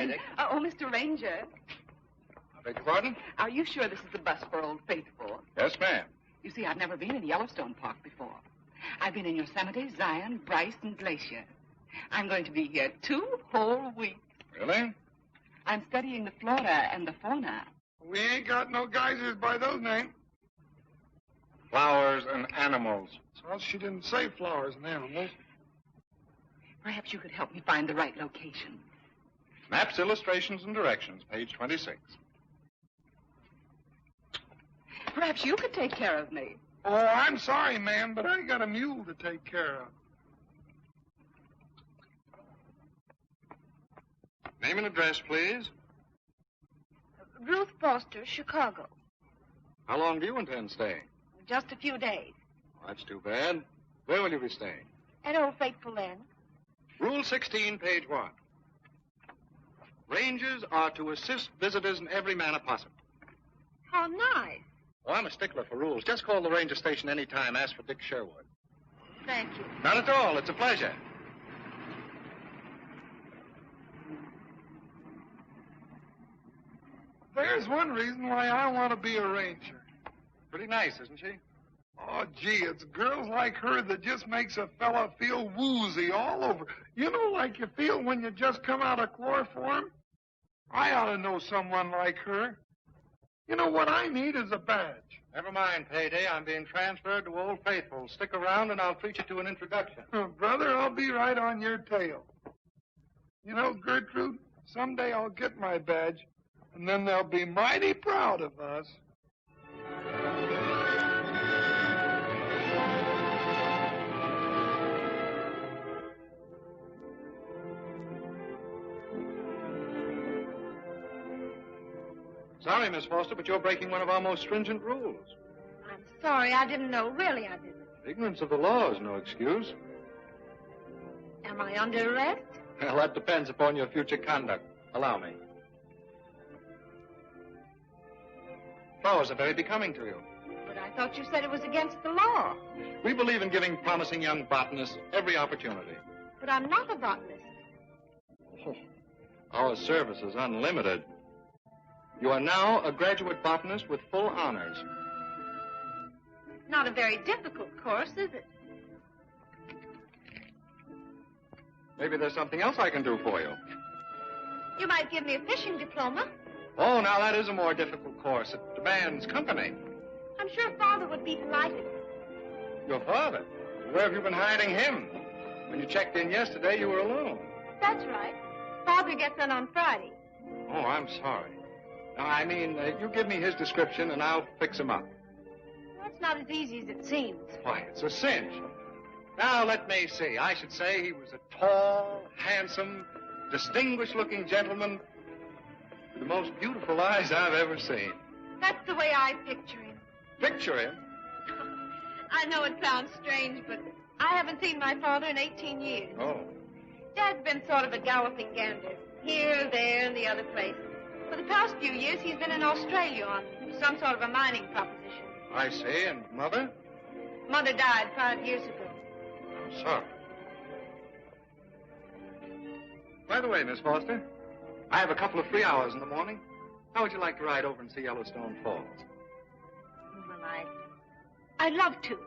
Dick. Oh, Mr. Ranger. I beg your pardon? Are you sure this is the bus for Old Faithful? Yes, ma'am. You see, I've never been in Yellowstone Park before. I've been in Yosemite, Zion, Bryce, and Glacier. I'm going to be here 2 whole weeks. Really? I'm studying the flora and the fauna. We ain't got no geysers by those names. Flowers and animals. Well, she didn't say flowers and animals. Perhaps you could help me find the right location. Maps, illustrations, and directions, page 26. Perhaps you could take care of me. Oh, I'm sorry, ma'am, but I got a mule to take care of. Name and address, please. Ruth Foster, Chicago. How long do you intend staying? Just a few days. Oh, that's too bad. Where will you be staying? At Old Faithful Inn. Rule 16, page 1. Rangers are to assist visitors in every manner possible. How nice. Oh, I'm a stickler for rules. Just call the ranger station any time. Ask for Dick Sherwood. Thank you. Not at all. It's a pleasure. There's one reason why I want to be a ranger. Pretty nice, isn't she? Oh, gee, it's girls like her that just makes a fella feel woozy all over. You know, like you feel when you just come out of chloroform? I ought to know someone like her. You know, what I need is a badge. Never mind, Payday. I'm being transferred to Old Faithful. Stick around and I'll treat you to an introduction. Brother, I'll be right on your tail. You know, Gertrude, someday I'll get my badge, and then they'll be mighty proud of us. Sorry, Miss Foster, but you're breaking one of our most stringent rules. I'm sorry, I didn't know. Really, I didn't. Ignorance of the law is no excuse. Am I under arrest? Well, that depends upon your future conduct. Allow me. Flowers are very becoming to you. But I thought you said it was against the law. We believe in giving promising young botanists every opportunity. But I'm not a botanist. Oh, our service is unlimited. You are now a graduate botanist with full honors. Not a very difficult course, is it? Maybe there's something else I can do for you. You might give me a fishing diploma. Oh, now that is a more difficult course. It demands company. I'm sure Father would be delighted. Your father? Where have you been hiding him? When you checked in yesterday, you were alone. That's right. Father gets in on Friday. Oh, I'm sorry. No, I mean, you give me his description and I'll fix him up. That's not as easy as it seems. Why, it's a cinch. Now, let me see. I should say he was a tall, handsome, distinguished-looking gentleman with the most beautiful eyes I've ever seen. That's the way I picture him. Picture him? I know it sounds strange, but I haven't seen my father in 18 years. Oh. Dad's been sort of a galloping gander, here, there, and the other place. For the past few years, he's been in Australia on some sort of a mining proposition. I see. And Mother? Mother died 5 years ago. I'm sorry. By the way, Miss Foster, I have a couple of free hours in the morning. How would you like to ride over and see Yellowstone Falls? Well, I'd love to.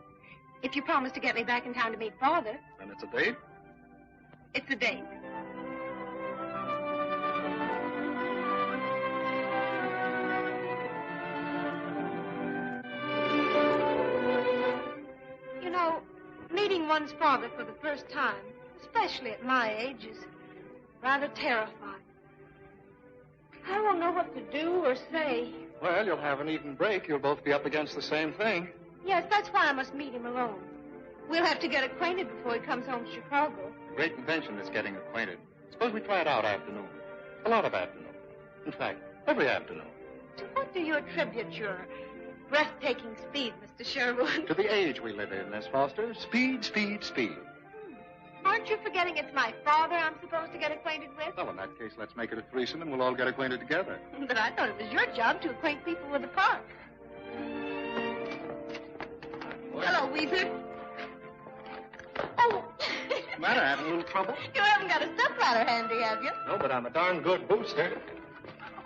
If you promise to get me back in town to meet Father. Then it's a date? It's a date. You know, meeting one's father for the first time, especially at my age, is rather terrifying. I don't know what to do or say. Well, you'll have an even break. You'll both be up against the same thing. Yes, that's why I must meet him alone. We'll have to get acquainted before he comes home to Chicago. Great invention is getting acquainted. Suppose we try it out afternoon. A lot of afternoon. In fact, every afternoon. To what do you attribute your breathtaking speed, Mr. Sherwood? To the age we live in, Miss Foster. Speed, speed, speed. Aren't you forgetting it's my father I'm supposed to get acquainted with? Well, in that case, let's make it a threesome and we'll all get acquainted together. But I thought it was your job to acquaint people with the park. Hello, Weezer. Oh! matter? Having a little trouble? You haven't got a stepladder handy, have you? No, but I'm a darn good booster.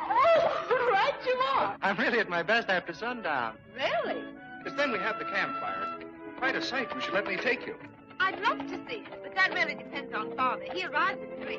Oh, right you are. I'm really at my best after sundown. Really? Because then we have the campfire. Quite a sight. You should let me take you. I'd love to see it, but that really depends on Father. He arrives at 3.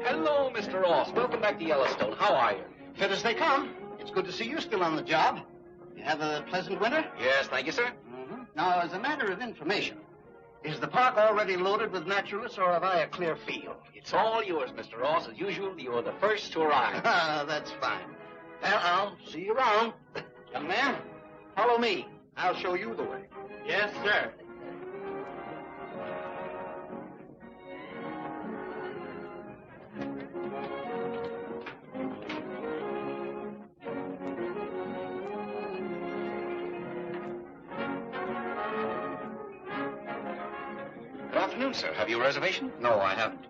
Hello, Mr. Ross. Welcome back to Yellowstone. How are you? Fit as they come. It's good to see you still on the job. You have a pleasant winter? Yes, thank you, sir. Mm-hmm. Now, as a matter of information, is the park already loaded with naturalists, or have I a clear field? It's all yours, Mr. Ross. As usual, you're the first to arrive. That's fine. Well, I'll see you around. Young man, follow me. I'll show you the way. Yes, sir. Good afternoon, sir. Have you a reservation? No, I haven't.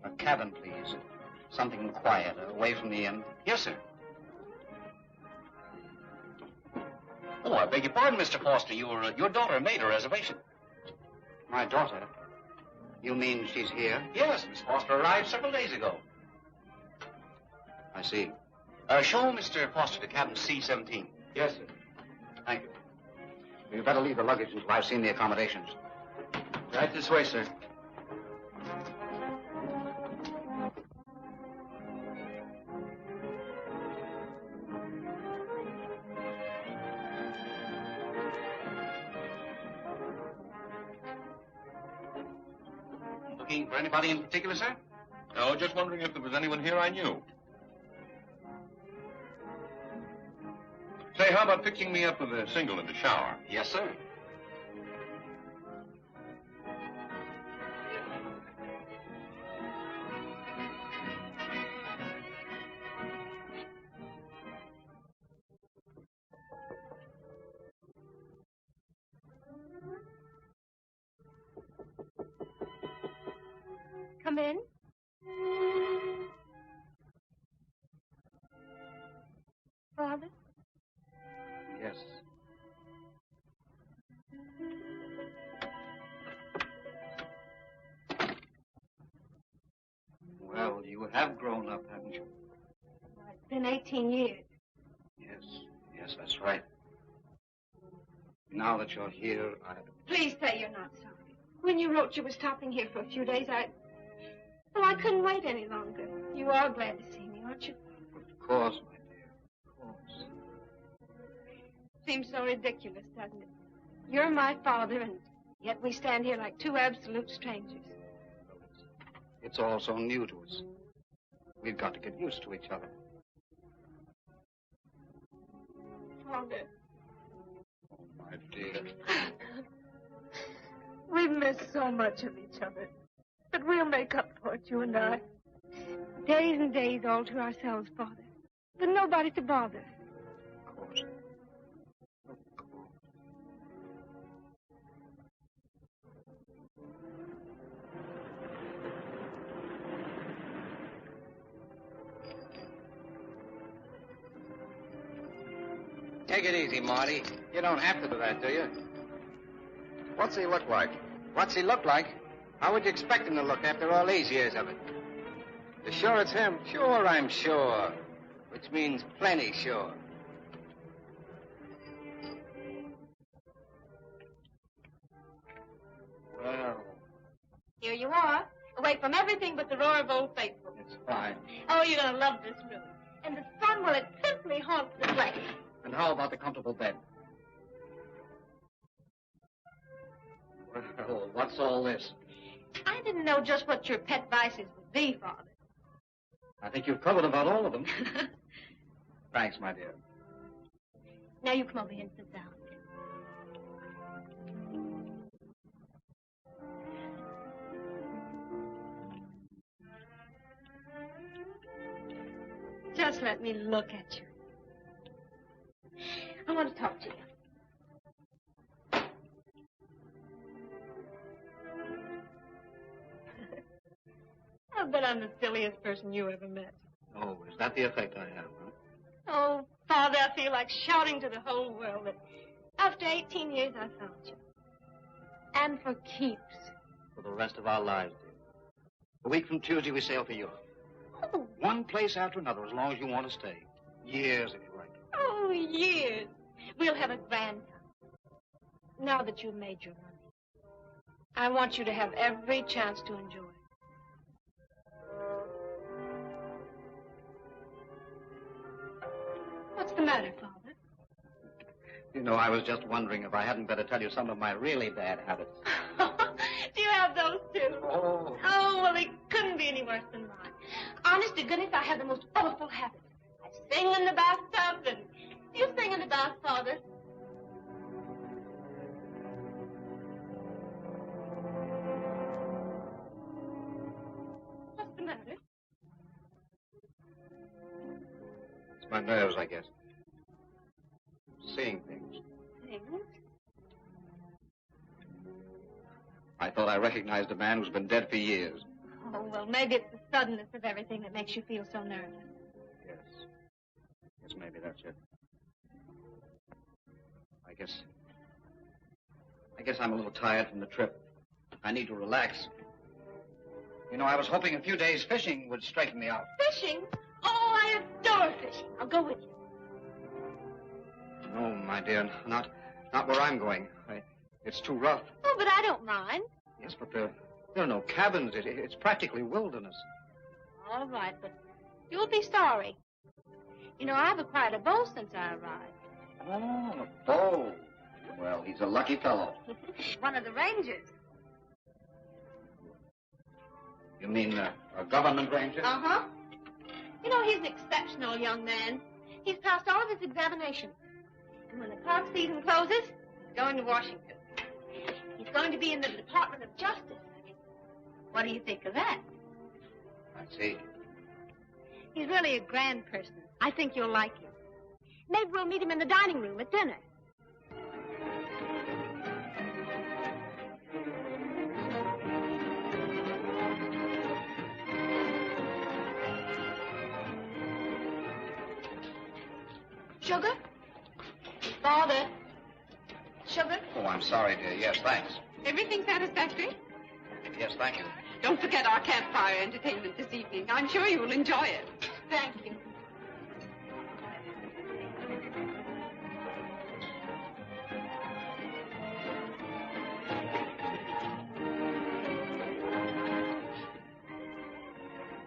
A cabin, please. Something quiet, away from the inn. Yes, sir. Oh, I beg your pardon, Mr. Foster. Your daughter made a reservation. My daughter? You mean she's here? Yes, Miss Foster arrived several days ago. I see. Show Mr. Foster to cabin C-17. Yes, sir. Thank you. You'd better leave the luggage until I've seen the accommodations. Right this way, sir. Looking for anybody in particular, sir? No, just wondering if there was anyone here I knew. Say, how about fixing me up with a single and a shower? Yes, sir. Come in. Father? Yes. Well, you have grown up, haven't you? It's been 18 years. Yes, that's right. Now that you're here, Please say you're not sorry. When you wrote you were stopping here for a few days, Well, I couldn't wait any longer. You are glad to see me, aren't you? Of course, my dear. Of course. Seems so ridiculous, doesn't it? You're my father, and yet we stand here like two absolute strangers. It's all so new to us. We've got to get used to each other. Father, Oh, my dear. we've missed so much of each other. But we'll make up for it, you and I. Days and days all to ourselves, Father. But nobody to bother. Of course. Of course. Take it easy, Marty. You don't have to do that, do you? What's he look like? What's he look like? How would you expect him to look after all these years of it? You sure it's him? Sure, I'm sure. Which means plenty sure. Well, Here you are, away from everything but the roar of Old Faithful. it's fine. Oh, you're going to love this room. And the sun, well, it simply haunts the place. And how about the comfortable bed? Well, what's all this? I didn't know just what your pet vices would be, Father. I think you've covered about all of them. Thanks, my dear. Now you come over here and sit down. Just let me look at you. I want to talk to you. I bet I'm the silliest person you ever met. Oh, is that the effect I have, huh? Oh, Father, I feel like shouting to the whole world that after 18 years I found you. And for keeps. For the rest of our lives, dear. A week from Tuesday, we sail for Europe. Oh, One place after another, as long as you want to stay. Years, if you like. oh, years. We'll have a grand time. Now that you've made your money, I want you to have every chance to enjoy it. What's the matter, Father? You know, I was just wondering if I hadn't better tell you some of my really bad habits. Do you have those too? Oh. Oh, well, they couldn't be any worse than mine. Honest to goodness, I have the most awful habits. I sing in the bathtub, and you sing in the bath, Father. What's the matter? It's my nerves, I guess. Seeing things. Things? I thought I recognized a man who's been dead for years. Oh, well, maybe it's the suddenness of everything that makes you feel so nervous. Yes. Yes, maybe that's it. I guess I'm a little tired from the trip. I need to relax. You know, I was hoping a few days fishing would straighten me out. Fishing? Oh, I adore fishing. I'll go with you. No, my dear, not where I'm going. It's too rough. Oh, but I don't mind. Yes, but there are no cabins. It's practically wilderness. All right, but you'll be sorry. You know, I've acquired a bow since I arrived. Oh, a bow. Well, he's a lucky fellow. One of the rangers. You mean a government ranger? Uh-huh. You know, he's an exceptional young man. He's passed all of his examinations. And when the park season closes, he's going to Washington. He's going to be in the Department of Justice. What do you think of that? I see. He's really a grand person. I think you'll like him. Maybe we'll meet him in the dining room at dinner. Sugar? Father? Sugar? Oh, I'm sorry, dear. Yes, thanks. Everything satisfactory? Yes, thank you. Don't forget our campfire entertainment this evening. I'm sure you will enjoy it. Thank you.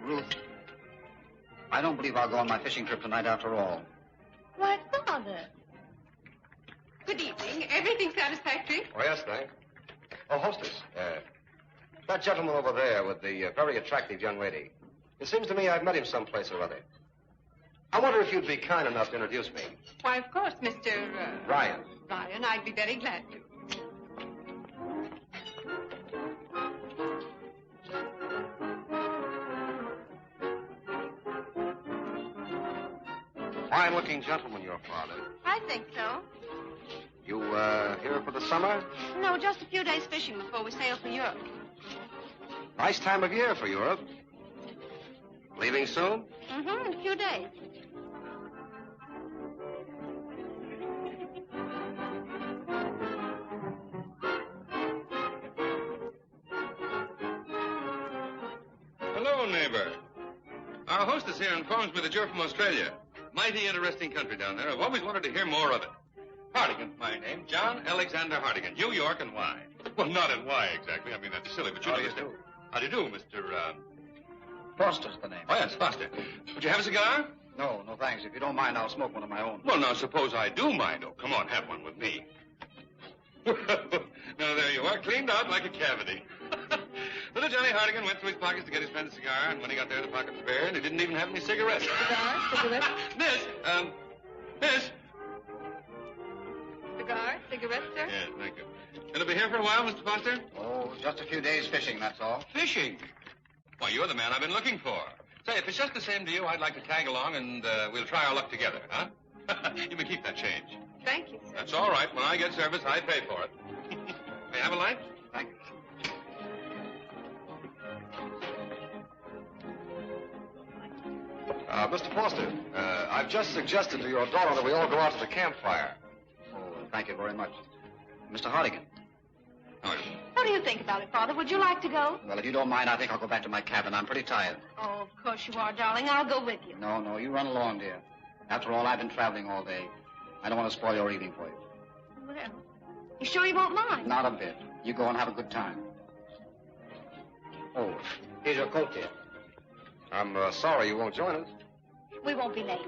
Ruth, I don't believe I'll go on my fishing trip tonight after all. Why, Father? Good evening. Everything satisfactory? Oh, yes, thanks. Oh, hostess, that gentleman over there with the very attractive young lady. It seems to me I've met him someplace or other. I wonder if you'd be kind enough to introduce me. Why, of course, Mr. Ryan. Ryan, I'd be very glad to. Fine-looking gentleman, your father. I think so. You, here for the summer? No, just a few days fishing before we sail for Europe. Nice time of year for Europe. Leaving soon? Mm-hmm, in a few days. Hello, neighbor. Our hostess here informs me that you're from Australia. Mighty interesting country down there. I've always wanted to hear more of it. Hardigan's my name. John Alexander Hardigan. New York and why? Well, not in why exactly. I mean, that's silly, but you understand. How do you do, Mr. Foster's the name. Oh, yes, Foster. Would you have a cigar? No, thanks. If you don't mind, I'll smoke one of my own. Well, now, suppose I do mind. Oh, come on, have one with me. Now, there you are, cleaned out like a cavity. Little Johnny Hardigan went through his pockets to get his friend a cigar, and when he got there, the pocket was bare, and he didn't even have any cigarettes. Cigar? Miss! Cigar? Cigarette, sir? Yes, thank you. Gonna be here for a while, Mr. Foster? Oh, just a few days fishing, that's all. Fishing? Why, you're the man I've been looking for. Say, if it's just the same to you, I'd like to tag along, and we'll try our luck together, huh? You may keep that change. Thank you, sir. That's all right. When I get service, I pay for it. May I have a light? Thank you. Mr. Foster, I've just suggested to your daughter that we all go out to the campfire. Oh, thank you very much. Mr. Hardigan. Oh, What do you think about it, Father? Would you like to go? Well, if you don't mind, I think I'll go back to my cabin. I'm pretty tired. Oh, of course you are, darling. I'll go with you. No, you run along, dear. After all, I've been traveling all day. I don't want to spoil your evening for you. Well, you sure you won't mind? Not a bit. You go and have a good time. Oh, here's your coat, dear. I'm sorry you won't join us. We won't be late.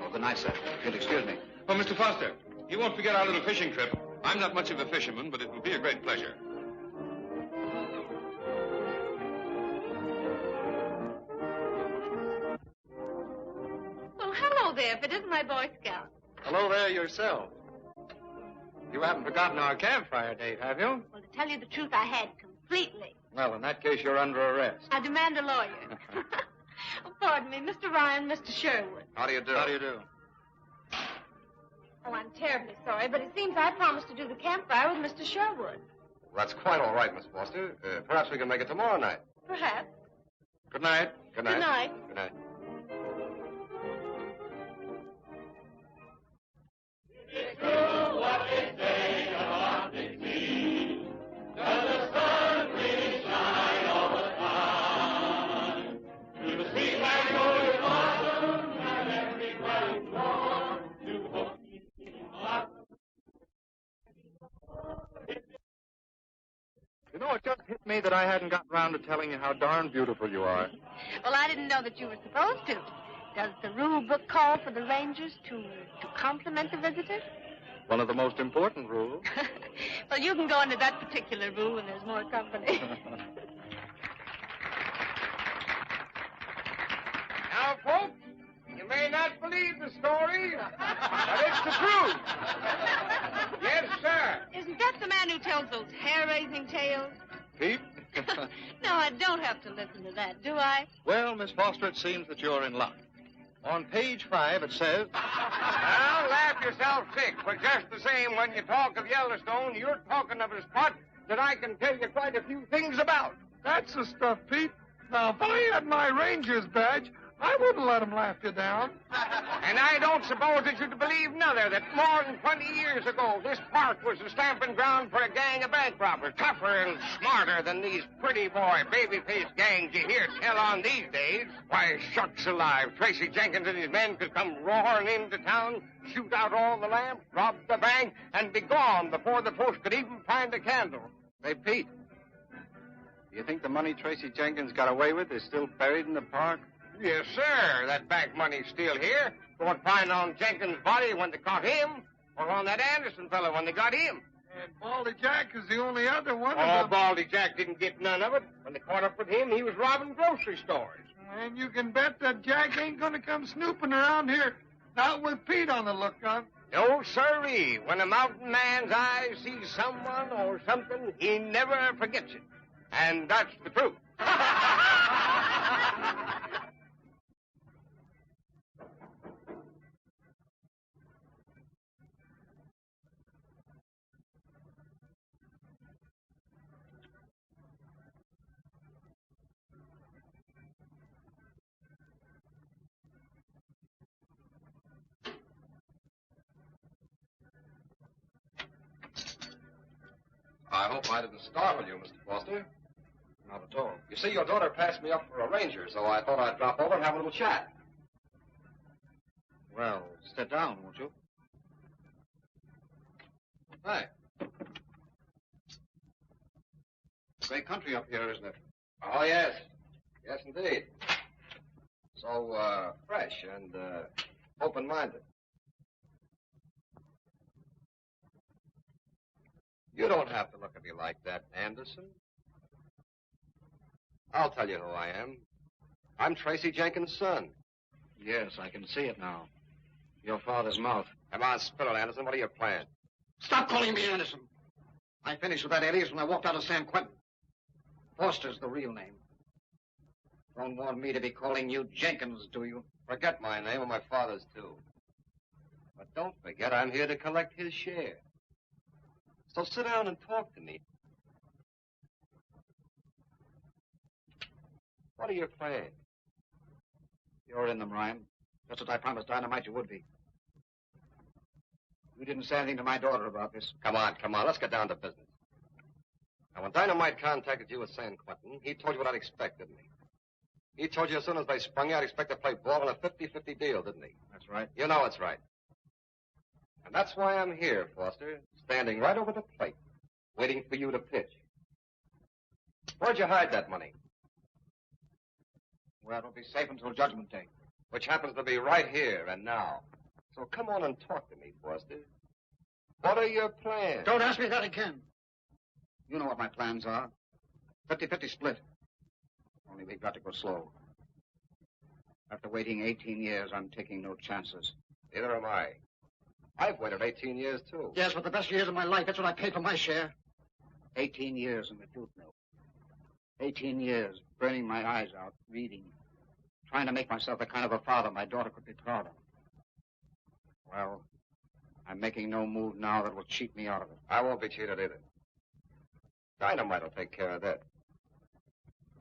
Oh, good night, sir. If you'll excuse me. Oh, Mr. Foster, you won't forget our little fishing trip. I'm not much of a fisherman, but it will be a great pleasure. Well, hello there, if it isn't my Boy Scout. Hello there yourself. You haven't forgotten our campfire date, have you? Well, to tell you the truth, I had completely. Well, in that case, you're under arrest. I demand a lawyer. Oh, pardon me, Mr. Ryan, Mr. Sherwood. How do you do? How do you do? Oh, I'm terribly sorry, but it seems I promised to do the campfire with Mr. Sherwood. That's quite all right, Miss Foster. Perhaps we can make it tomorrow night. Perhaps. Good night. Good night. Good night. Good night. You know, it just hit me that I hadn't gotten around to telling you how darn beautiful you are. Well, I didn't know that you were supposed to. Does the rule book call for the rangers to compliment the visitors? One of the most important rules. Well, you can go into that particular rule when there's more company. Now, folks, you may not believe the story, but it's the truth. Yes, sir. Isn't that the man who tells those hair-raising tales? Pete? No, I don't have to listen to that, do I? Well, Miss Foster, it seems that you're in luck. On page 5, it says... Well, laugh yourself sick, but just the same, when you talk of Yellowstone, you're talking of a spot that I can tell you quite a few things about. That's the stuff, Pete. Now, if I had my ranger's badge, I wouldn't let him laugh you down. And I don't suppose that you'd believe nother that more than 20 years ago, this park was the stamping ground for a gang of bank robbers, tougher and smarter than these pretty boy, baby-faced gangs you hear tell on these days. Why, shucks alive, Tracy Jenkins and his men could come roaring into town, shoot out all the lamps, rob the bank, and be gone before the post could even find a candle. Hey, Pete, do you think the money Tracy Jenkins got away with is still buried in the park? Yes, sir. That bank money's still here. Go and find on Jenkins' body when they caught him, or on that Anderson fellow when they got him. And Baldy Jack is the only other one Oh, of them. Baldy Jack didn't get none of it. When they caught up with him, he was robbing grocery stores. And you can bet that Jack ain't going to come snooping around here, not with Pete on the lookout. No, sirree. When a mountain man's eyes see someone or something, he never forgets it. And that's the truth. I hope I didn't startle you, Mr. Foster. Not at all. You see, your daughter passed me up for a ranger, so I thought I'd drop over and have a little chat. Well, sit down, won't you? Hi. Great country up here, isn't it? Oh, yes. Yes, indeed. So, fresh and, open-minded. You don't have to look at me like that, Anderson. I'll tell you who I am. I'm Tracy Jenkins' son. Yes, I can see it now. Your father's mouth. Come on, spill it, Anderson. What are your plans? Stop calling me Anderson. I finished with that alias when I walked out of San Quentin. Foster's the real name. Don't want me to be calling you Jenkins, do you? Forget my name and my father's, too. But don't forget, I'm here to collect his share. So sit down and talk to me. What are your plans? You're in them, Ryan. That's what I promised Dynamite you would be. You didn't say anything to my daughter about this. Come on. Let's get down to business. Now, when Dynamite contacted you at San Quentin, he told you what I'd expect, didn't he? He told you as soon as they sprung you, I'd expect to play ball in a 50-50 deal, didn't he? That's right. You know it's right. And that's why I'm here, Foster, standing right over the plate, waiting for you to pitch. Where'd you hide that money? Well, it'll be safe until Judgment Day. Which happens to be right here and now. So come on and talk to me, Foster. What are your plans? Don't ask me that again. You know what my plans are. 50-50 split. Only we've got to go slow. After waiting 18 years, I'm taking no chances. Neither am I. I've waited 18 years, too. Yes, but the best years of my life. That's what I paid for my share. 18 years in the jute mill. 18 years burning my eyes out, reading. Trying to make myself the kind of a father my daughter could be proud of. Well, I'm making no move now that will cheat me out of it. I won't be cheated either. Dynamite will take care of that.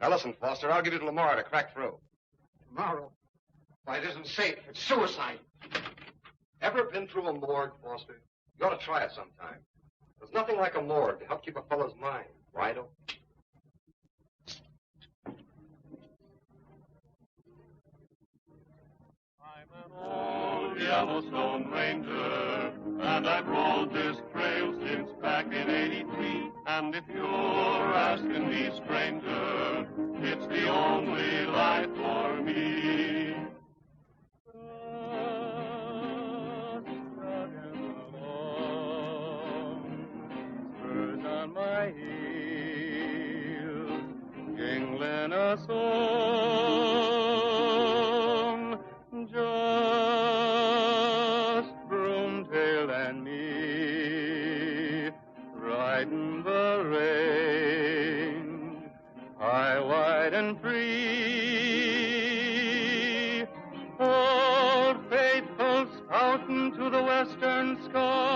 Now listen, Foster, I'll give you till tomorrow to crack through. Tomorrow? Why, it isn't safe. It's suicide. Ever been through a morgue, Foster? You ought to try it sometime. There's nothing like a morgue to help keep a fellow's mind wide open. I'm an old Yellowstone Ranger, and I've rode this trail since back in '83. And if you're asking me, stranger, it's the only life for me. Spurs on my heels, jingling a song, just Broomtail and me, riding the range, high, wide, and free. Old faithful spouting to the western sky.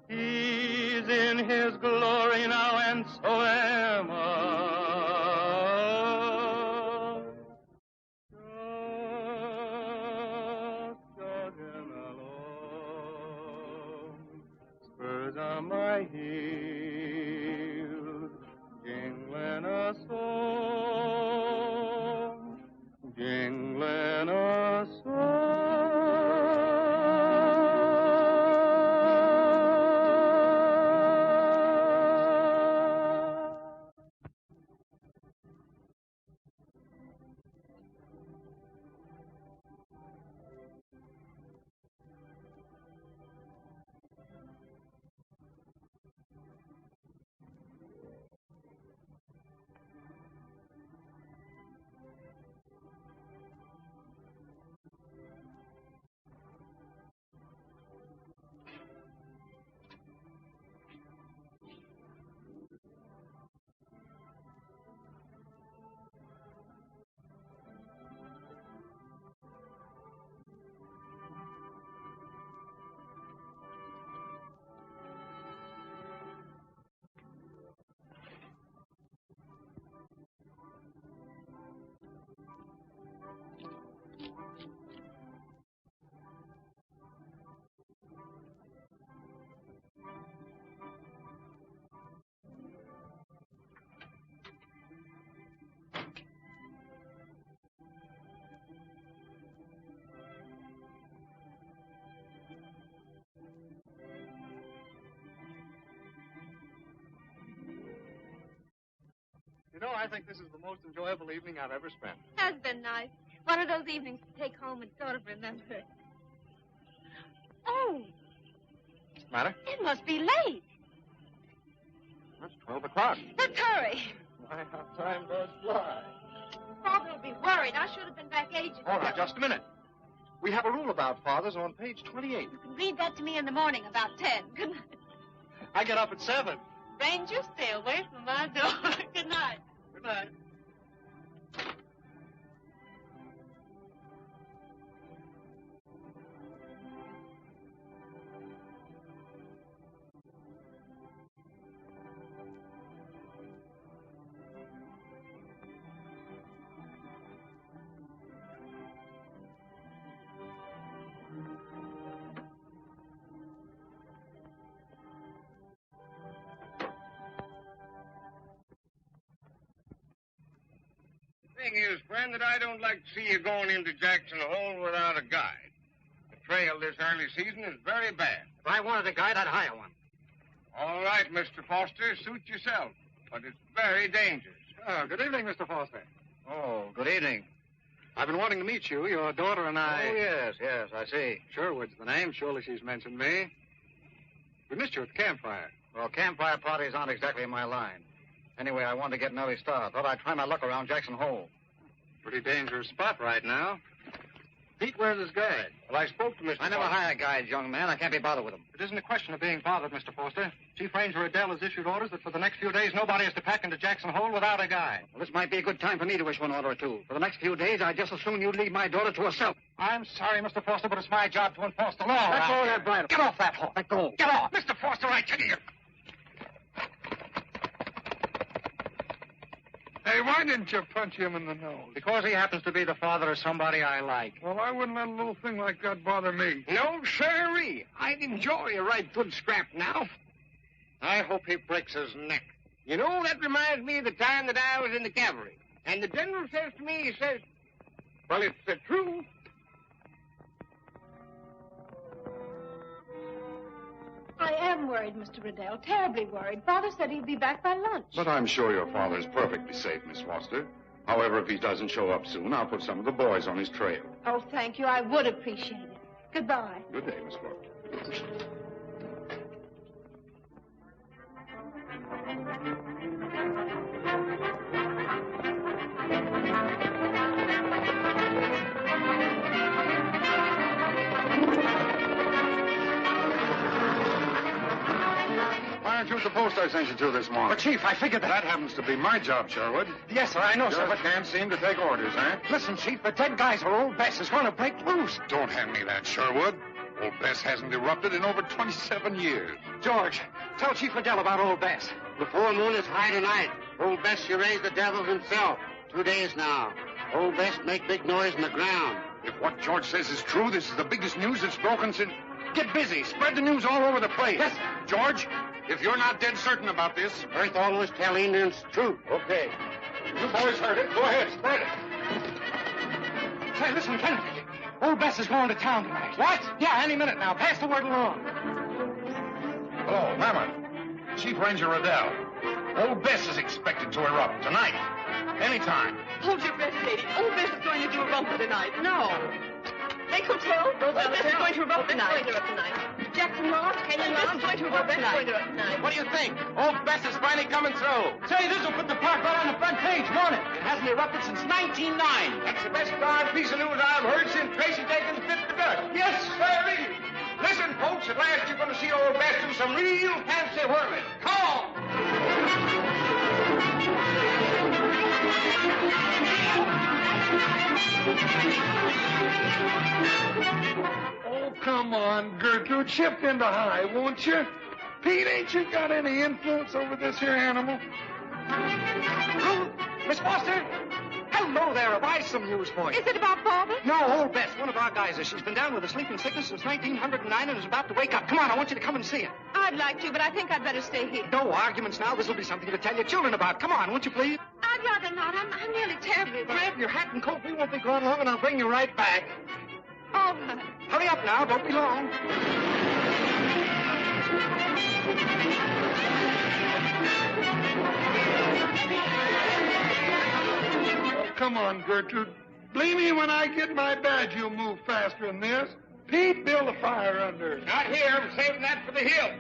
He's in his glory now, and so am I. Just jogging along, spurs on my heels, jingling a song, jingling a song. You know, I think this is the most enjoyable evening I've ever spent. Has been nice. One of those evenings to take home and sort of remember. Oh, What's the matter? It must be late. It's 12 o'clock. Let's hurry. Why, how time does fly. Father will be worried. I should have been back ages ago. Hold on, just a minute. We have a rule about fathers on page 28. You can read that to me in the morning about 10. Good night. I get up at 7. Ranger, stay away from my door. Good night. Good night. Thing is, friend, that I don't like to see you going into Jackson Hole without a guide. The trail this early season is very bad. If I wanted a guide, I'd hire one. All right, Mr. Foster, suit yourself. But it's very dangerous. Oh, good evening, Mr. Foster. Oh, good evening. I've been wanting to meet you. Your daughter and I... Oh, yes, I see. Sherwood's the name. Surely she's mentioned me. We missed you at the campfire. Well, campfire parties aren't exactly my line. Anyway, I wanted to get an early start. Thought I'd try my luck around Jackson Hole. Pretty dangerous spot right now. Pete, where's his guide? Well, I spoke to Mr. I never Foster. hire guides, young man. I can't be bothered with them. It isn't a question of being bothered, Mr. Foster. Chief Ranger Adele has issued orders that for the next few days nobody is to pack into Jackson Hole without a guide. Well, this might be a good time for me to issue an order or two. For the next few days, I'd just as soon you'd leave my daughter to herself. I'm sorry, Mr. Foster, but it's my job to enforce the law. Let go of that bridle. Get off that horse. Let go. Get off. Mr. Foster, I tell you. Hey, why didn't you punch him in the nose? Because he happens to be the father of somebody I like. Well, I wouldn't let a little thing like that bother me. No, sirree. I'd enjoy a right good scrap now. I hope he breaks his neck. You know, that reminds me of the time that I was in the cavalry. And the general says to me, he says, well, it's the truth. I am worried, Mr. Riddell. Terribly worried. Father said he'd be back by lunch. But I'm sure your father's perfectly safe, Miss Foster. However, if he doesn't show up soon, I'll put some of the boys on his trail. Oh, thank you. I would appreciate it. Goodbye. Good day, Miss Foster. Why aren't you at the post I sent you to this morning? But, Chief, I figured that... That happens to be my job, Sherwood. Yes, sir, I know, sir, Just but... can't seem to take orders, eh? Listen, Chief, the dead guys are old Bess is going to break loose. Don't hand me that, Sherwood. Old Bess hasn't erupted in over 27 years. George, tell Chief Riddell about old Bess. The full moon is high tonight. Old Bess raised the devil himself. 2 days now. Old Bess make big noise in the ground. If what George says is true, this is the biggest news that's broken since... Get busy. Spread the news all over the place. Yes, George, if you're not dead certain about this... Earth always tell Indians truth. Okay. You boys heard it. Go ahead. Spread it. Say, listen, Kennedy. Old Bess is going to town tonight. What? Yeah, any minute now. Pass the word along. Hello, Mama. Chief Ranger Riddell. Old Bess is expected to erupt tonight. Anytime. Hold your breath, lady. Old Bess is going to do a rumble tonight. No. Make hotel. Old Bess is going to erupt tonight. Jackson Lodge, Canyon Lodge is going to erupt tonight. What do you think? Old Bess is finally coming through. Say, this will put the park right on the front page, won't it? It hasn't erupted since 1909. That's the best darn piece of news I've heard since Tracy taken the fifth to dust. Yes, sir. Listen, folks, at last you're going to see old Bess do some real fancy whirling. Come on. Oh, come on, Gertrude. Shift into high, won't you? Pete, ain't you got any influence over this here animal? Miss Foster? Hello there. Have I some news for you? Is it about Father? No, old Bess, one of our guys. She's been down with a sleeping sickness since 1909 and is about to wake up. Come on, I want you to come and see her. I'd like to, but I think I'd better stay here. No arguments now. This will be something to tell your children about. Come on, won't you please? I'd rather not. I'm really terribly worried. Grab your hat and coat. We won't be gone long, and I'll bring you right back. All right. Hurry up now. Don't be long. Come on, Gertrude. Believe me, when I get my badge, you'll move faster than this. Pete He'd build a fire under. Not here. I'm saving that for the hill.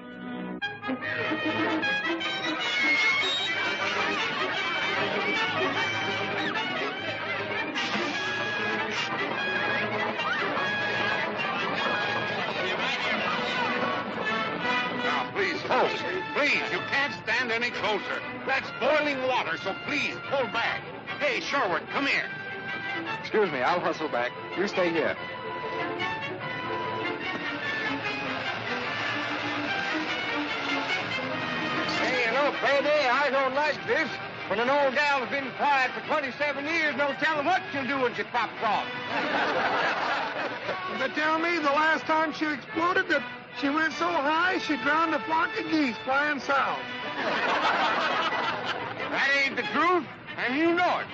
Now, please, folks, please, you can't stand any closer. That's boiling water, so please, pull back. Hey, Sherwood, come here. Excuse me, I'll hustle back. You stay here. Hey, you know, Payday, I don't like this. When an old gal's been quiet for 27 years, no telling what she'll do when she pops off. They tell me the last time she exploded that she went so high she drowned a flock of geese flying south. That ain't the truth, and you know it.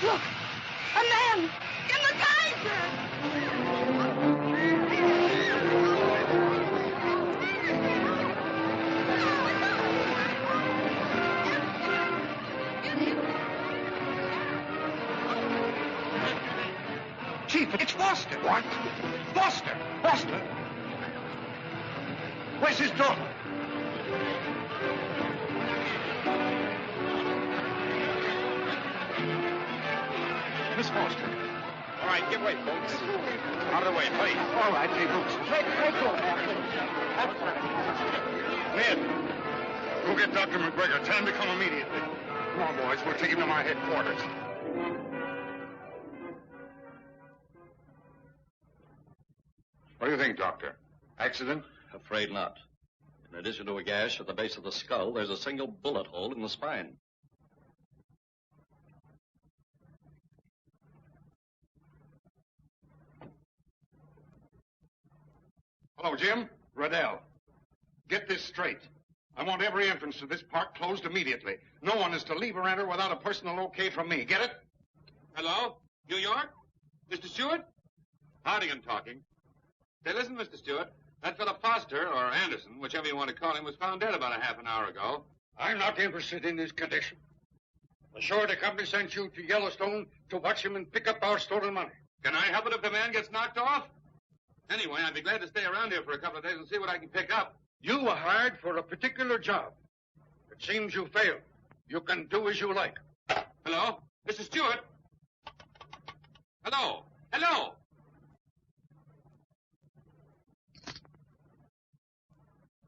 Look! A man! In the geyser! Chief, it's Foster. What? Foster. Foster? Where's his daughter? Miss Foster. All right, give way, folks. Out of the way, please. All right, hey, Boots. Take go, Ned, go get Dr. McGregor. Tell him to come immediately. Come on, boys. We'll take him to my headquarters. What do you think, Doctor? Accident? Afraid not. In addition to a gash at the base of the skull, there's a single bullet hole in the spine. Hello, Jim. Riddell. Get this straight. I want every entrance to this park closed immediately. No one is to leave or enter without a personal okay from me. Get it? Hello? New York? Mr. Stewart? Hardigan talking. Say, listen, Mr. Stewart. That fellow Foster, or Anderson, whichever you want to call him, was found dead about a half an hour ago. I'm not interested in his condition. The surety company sent you to Yellowstone to watch him and pick up our stolen money. Can I help it if the man gets knocked off? Anyway, I'd be glad to stay around here for a couple of days and see what I can pick up. You were hired for a particular job. It seems you failed. You can do as you like. Hello? Mr. Stewart? Hello? Hello?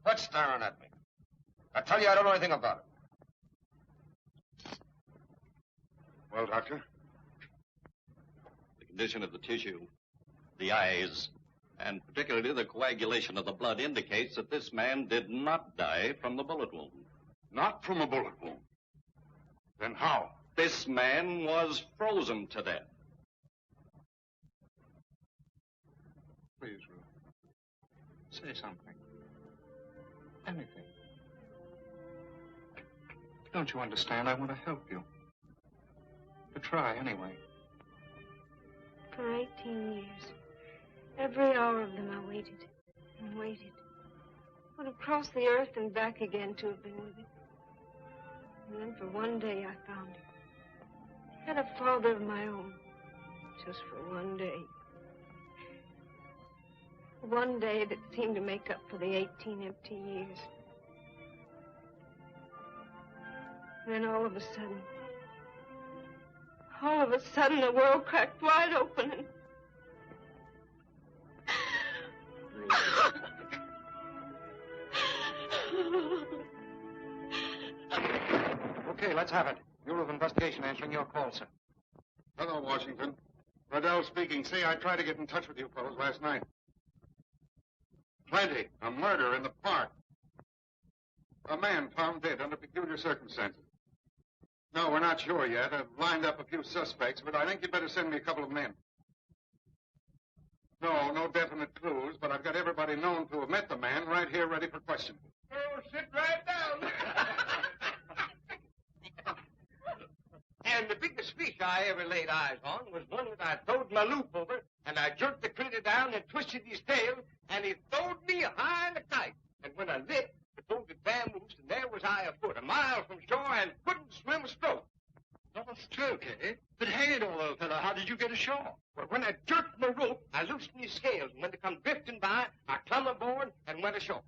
Quit staring at me. I tell you, I don't know anything about it. Well, Doctor? The condition of the tissue, the eyes, and particularly the coagulation of the blood indicates that this man did not die from the bullet wound. Not from a bullet wound. Then how? This man was frozen to death. Please, Ruth. Say something. Anything. Don't you understand? I want to help you. To try, anyway. For 18 years, every hour of them I waited and waited. Would have crossed the earth and back again to have been with him. And then for one day I found him. I had a father of my own, just for one day. One day that seemed to make up for the 18 empty years. Then all of a sudden, the world cracked wide open and... Okay, let's have it. Bureau of Investigation answering your call, sir. Hello, Washington. Riddell speaking. See, I tried to get in touch with you fellows last night. Plenty. A murder in the park. A man found dead under peculiar circumstances. No, we're not sure yet. I've lined up a few suspects, but I think you'd better send me a couple of men. No definite clues, but I've got everybody known to have met the man right here ready for questioning. Oh, sit right down. And the biggest fish I ever laid eyes on was one that I throwed my loop over, and I jerked the critter down and twisted his tail, and he throwed me high in the kite. And when I lit, the boat had vamoosed, and there was I afoot, a mile from shore, and couldn't swim a stroke. Not a stroke, eh? But hang it all, old fellow, how did you get ashore? Well, when I jerked my rope, I loosened his scales, and when they come drifting by, I clumb aboard and went ashore.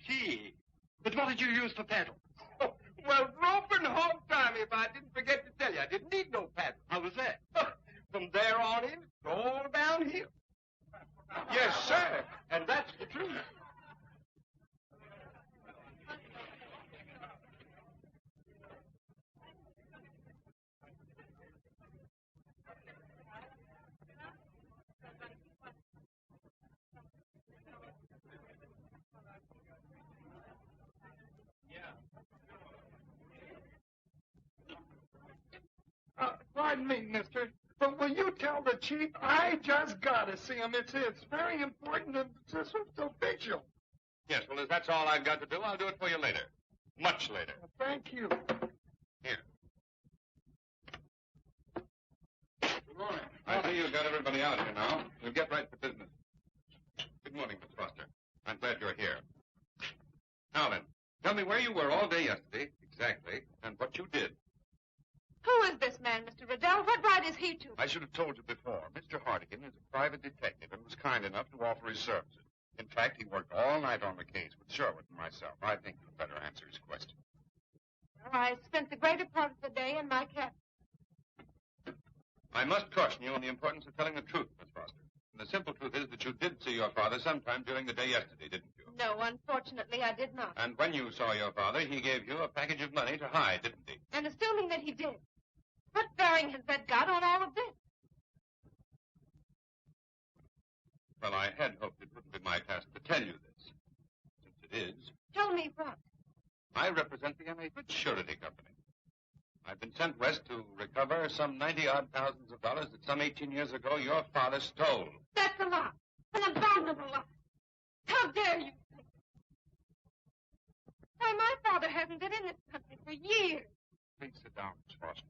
Gee, but what did you use for paddle? Oh, well, rope and hog time, if I didn't forget to tell you. I didn't need no paddle. How was that? From there on in, it's all downhill. Yes, sir, and that's the truth. Pardon me, mister, but will you tell the chief I just gotta see him? It's very important and it's official. Yes, well, if that's all I've got to do, I'll do it for you later. Much later. Thank you. Here. Good morning. I see you've got everybody out here now. We'll get right to business. Good morning, Miss Foster. I'm glad you're here. Now then, tell me where you were all day yesterday, exactly, and what you did. Who is this man, Mr. Riddell? What right is he to? I should have told you before. Mr. Hartigan is a private detective and was kind enough to offer his services. In fact, he worked all night on the case with Sherwood and myself. I think you'd better answer his question. Well, I spent the greater part of the day in my cabin. I must caution you on the importance of telling the truth, Miss Foster. And the simple truth is that you did see your father sometime during the day yesterday, didn't you? No, unfortunately, I did not. And when you saw your father, he gave you a package of money to hide, didn't he? And assuming that he did, what bearing has that got on all of this? Well, I had hoped it wouldn't be my task to tell you this. Since it is, Tell me what? I represent the NA Surety Company. I've been sent west to recover some 90-odd thousands of dollars that some 18 years ago your father stole. That's a lie. An abominable lie. How dare you? Why, my father hasn't been in this country for years. Please sit down, Miss Foster.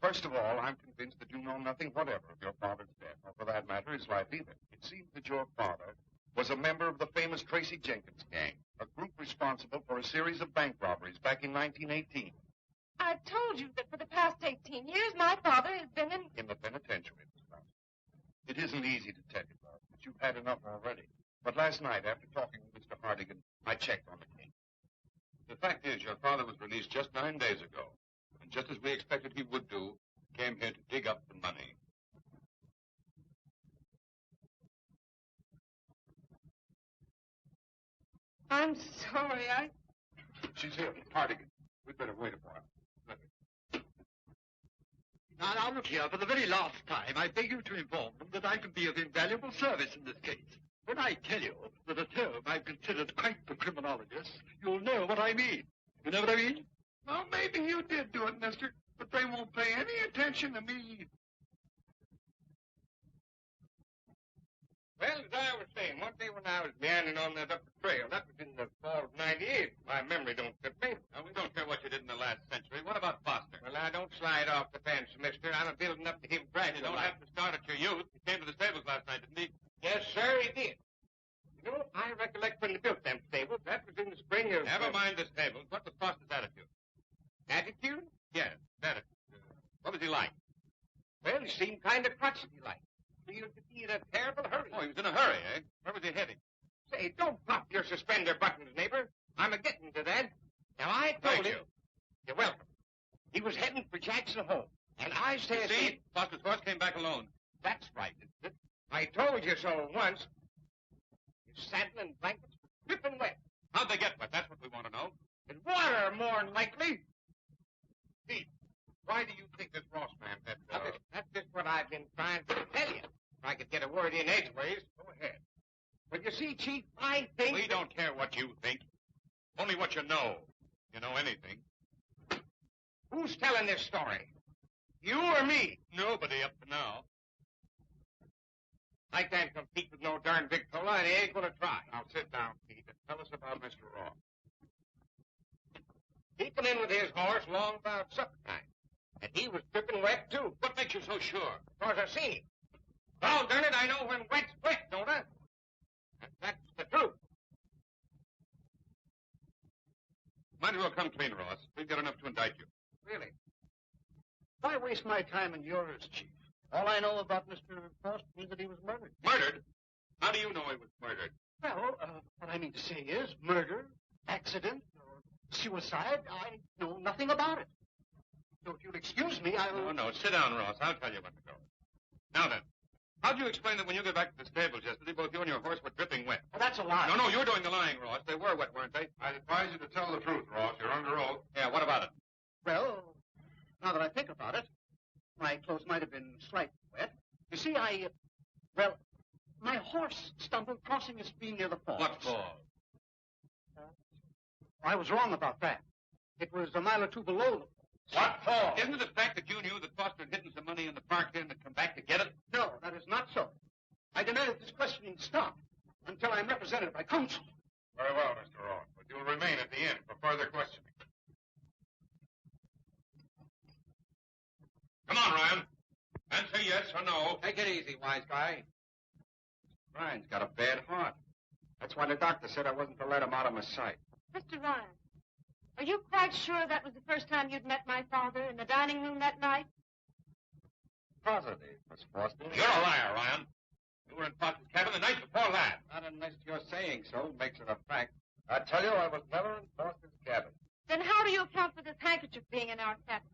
First of all, I'm convinced that you know nothing whatever of your father's death, or for that matter, his life either. It seems that your father was a member of the famous Tracy Jenkins gang, a group responsible for a series of bank robberies back in 1918. I've told you that for the past 18 years, my father has been in the penitentiary, Miss Foster. It isn't easy to tell you, though, but you've had enough already. But last night, after talking with Mr. Hartigan, I checked on the case. The fact is, your father was released just 9 days ago. And just as we expected he would do, came here to dig up the money. I'm sorry, She's here, Hartigan. We'd better wait a while. Now, look here. For the very last time, I beg you to inform them that I can be of invaluable service in this case. When I tell you that at home I'm considered quite the criminologist, you'll know what I mean. You know what I mean? Well, maybe you did do it, mister, but they won't pay any attention to me. Well, as I was saying, one day when I was meandering on that upper trail, that was in the fall of '98. My memory don't fit me. Now, we don't care what you did in the last century. What about Foster? Well, I don't slide off the fence, mister. I'm building up to him gradually. You don't have to start at your youth. He came to the stables last night, didn't he? Yes, sir, he did. You know, I recollect when they built them stables. That was in the spring of... Never mind the stables. What was Foster's attitude? Attitude? Yes, attitude. What was he like? Well, he seemed kind of crotchety like. Seemed to be in a terrible hurry. Oh, he was in a hurry, eh? Where was he heading? Say, don't pop your suspender buttons, neighbor. I'm a-getting to that. Now, I told him... You're welcome. He was heading for Jackson Hole. And I said... See? Foster's horse came back alone. That's right, isn't it? I told you so once. His saddle and blankets were dripping wet. How'd they get wet? That's what we want to know. In water, more than likely. Pete, why do you think this Ross man had... That's just what I've been trying to tell you. If I could get a word in edgeways, go ahead. But you see, Chief, I think... We don't care what you think. Only what you know. You know anything. Who's telling this story? You or me? Nobody up to now. I can't compete with no darn Victrola, and he ain't gonna try. Now sit down, Pete, and tell us about Mr. Ross. He come in with his horse long about supper time. And he was dripping wet, too. What makes you so sure? Because I seen him. Oh, darn it, I know when wet's wet, don't I? And that's the truth. Might as well come clean, Ross. We've got enough to indict you. Really? Why waste my time and yours, Chief? All I know about Mr. Frost is that he was murdered. Murdered? How do you know he was murdered? Well, what I mean to say is murder, accident, or suicide. I know nothing about it. So if you'll excuse me, I'll... No, sit down, Ross. I'll tell you when to go. Now then, how'd you explain that when you got back to the stables yesterday, both you and your horse were dripping wet? Well, that's a lie. No, you're doing the lying, Ross. They were wet, weren't they? I'd advise you to tell the truth, Ross. You're under oath. Yeah, what about it? Well, now that I think about it, my clothes might have been slightly wet. You see, my horse stumbled crossing a stream near the falls. What falls? I was wrong about that. It was a mile or two below the falls. What falls? Isn't it the fact that you knew that Foster had hidden some money in the park then and come back to get it? No, that is not so. I demand that this questioning stop until I'm represented by counsel. Very well, Mr. Ross, but you'll remain at the inn for further questioning. Come on, Ryan. Answer yes or no. Take it easy, wise guy. Ryan's got a bad heart. That's why the doctor said I wasn't to let him out of my sight. Mr. Ryan, are you quite sure that was the first time you'd met my father in the dining room that night? Positive, Miss Foster. You're a liar, Ryan. You were in Foster's cabin the night before last. Not unless you're saying so makes it a fact. I tell you, I was never in Foster's cabin. Then how do you account for this handkerchief being in our cabin?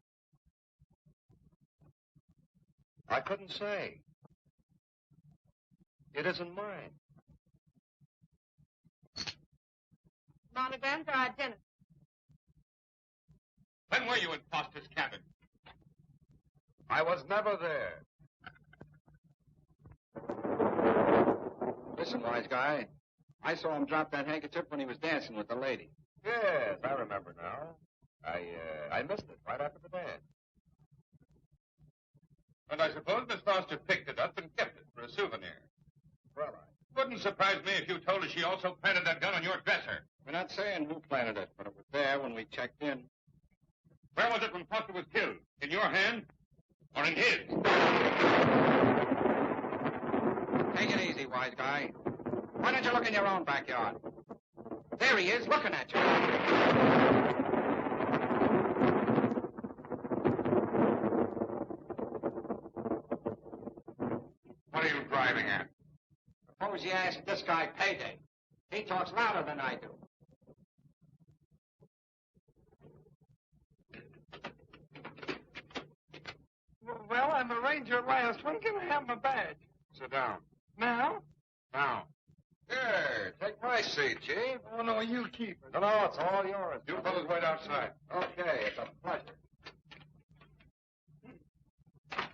I couldn't say. It isn't mine. Monograms are identical. When were you in Foster's cabin? I was never there. Listen, wise guy. I saw him drop that handkerchief when he was dancing with the lady. Yes, I remember now. I missed it right after the dance. And I suppose Miss Foster picked it up and kept it for a souvenir. Well, Wouldn't surprise me if you told us she also planted that gun on your dresser. we're not saying who planted it, but it was there when we checked in. Where was it when Foster was killed? In your hand or in his? Take it easy, wise guy. Why don't you look in your own backyard? There he is, looking at you. What are you driving at? Suppose you ask this guy Payday. He talks louder than I do. Well, I'm a ranger last. When can I have my badge? Sit down. Now? Now. Here, take my seat, Chief. Oh, no, you keep it. No, it's all yours. You fellas wait outside. Okay, it's a pleasure.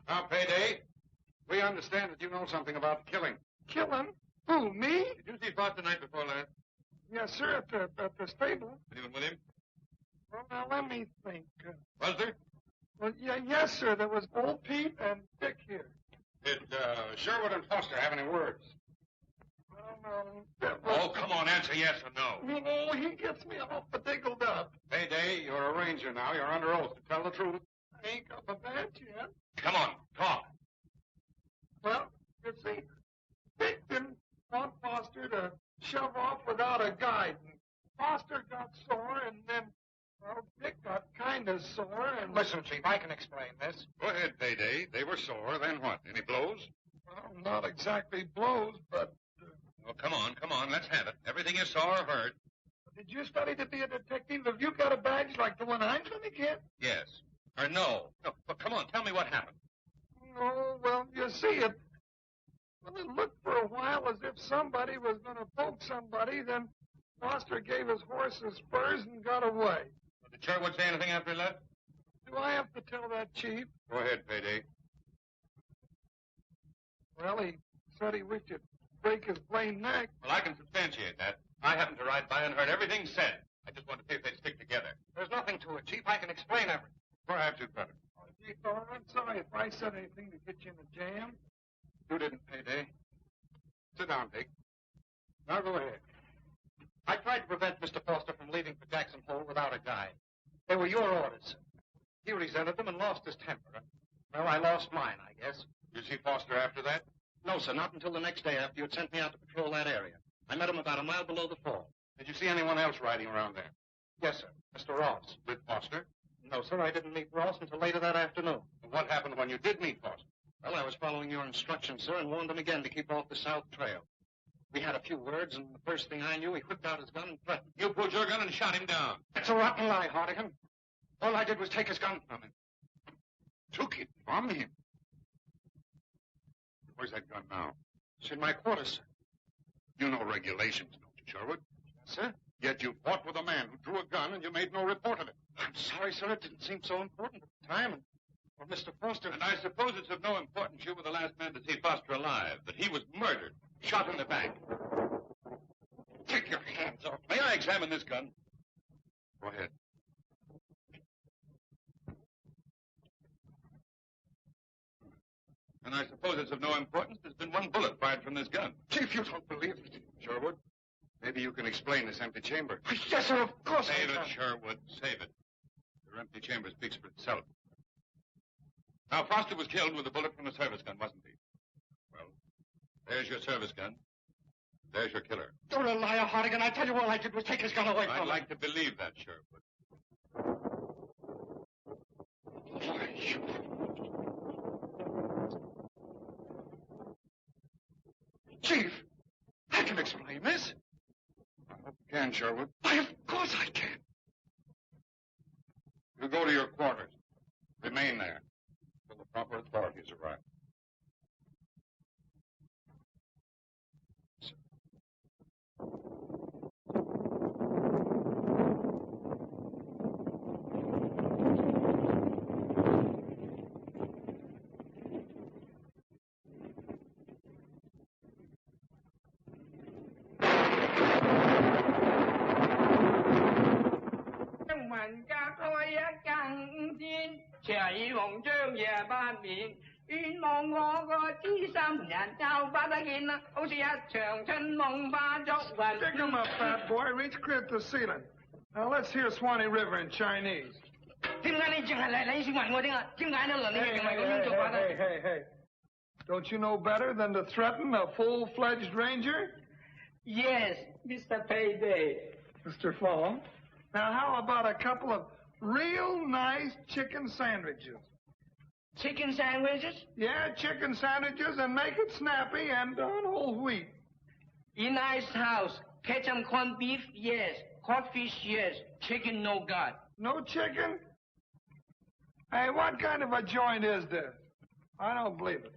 Now, Payday, we understand that you know something about killing. Killing? Who, me? Did you see Foster the night before last? Yes, sir, at the stable. Anyone with him? Well, now, let me think. Was there? Well, yes, sir, there was Old Pete and Dick here. Did Sherwood and Foster have any words? Well, no. Oh, come on, answer yes or no. No, he gets me all diggled up. Payday, you're a ranger now. You're under oath to tell the truth. I ain't got my badge yet. Come on, talk. Well, you see, Dick didn't want Foster to shove off without a guide. And Foster got sore, and then, well, Dick got kind of sore, and... Listen, Chief, I can explain this. Go ahead, Payday. They were sore. Then what? Any blows? Well, not exactly blows, but... Well, come on. Let's have it. Everything you saw or heard. Did you study to be a detective? Have you got a badge like the one I'm going to get? Yes. Or no. No. Well, come on. Tell me what happened. No, well, you see, it looked for a while as if somebody was going to poke somebody. Then Foster gave his horse his spurs and got away. Well, did Sherwood say anything after he left? Do I have to tell that, Chief? Go ahead, Payday. Well, he said he wished you'd break his plain neck. Well, I can substantiate that. I happened to ride by and heard everything said. I just wanted to see if they'd stick together. There's nothing to it, Chief. I can explain everything. Perhaps you'd better. Gee, Thor, I'm sorry if I said anything to get you in a jam. You didn't, Payday. Sit down, Dick. Now go ahead. I tried to prevent Mr. Foster from leaving for Jackson Hole without a guide. They were your orders. He resented them and lost his temper. Well, I lost mine, I guess. You see Foster after that? No, sir, not until the next day after you had sent me out to patrol that area. I met him about a mile below the fall. Did you see anyone else riding around there? Yes, sir. Mr. Ross. With Foster? No, sir, I didn't meet Ross until later that afternoon. And what happened when you did meet Foster? Well, I was following your instructions, sir, and warned him again to keep off the South Trail. We had a few words, and the first thing I knew, he whipped out his gun and threatened. You pulled your gun and shot him down. That's a rotten lie, Hardigan. All I did was take his gun from him. Took it from him? Where's that gun now? It's in my quarters, sir. You know regulations, don't you, Sherwood? Yes, sir. Yet you fought with a man who drew a gun and you made no report of it. I'm sorry, sir. It didn't seem so important at the time. And well, Mr. Foster... And I suppose it's of no importance you were the last man to see Foster alive, that he was murdered, shot in the back. Take your hands off. May I examine this gun? Go ahead. And I suppose it's of no importance there's been one bullet fired from this gun. Chief, you don't believe it. Sherwood, maybe you can explain this empty chamber. Yes, sir, of course. Save it, Sherwood, save it. Your empty chamber speaks for itself. Now, Foster was killed with a bullet from a service gun, wasn't he? Well, there's your service gun. There's your killer. You're a liar, Hardigan. I tell you, all I did was take his gun away from him. I'd like to believe that, Sherwood. Chief, I can explain this. I hope you can, Sherwood. Why, of course I can. You go to your quarters. Remain there until the proper authorities arrive. Stick 'em up, fat boy. Reach clear to the ceiling. Now let's hear Swanee River in Chinese. Hey. Don't you know better than to threaten a full-fledged ranger? Yes, Mr. Payday. Mr. Fong. Now, how about a couple of real nice chicken sandwiches? Chicken sandwiches? Yeah, chicken sandwiches, and make it snappy and on whole wheat. In nice house. Ketchup corned beef, yes. Codfish, yes. Chicken, no God. No chicken? Hey, what kind of a joint is this? I don't believe it.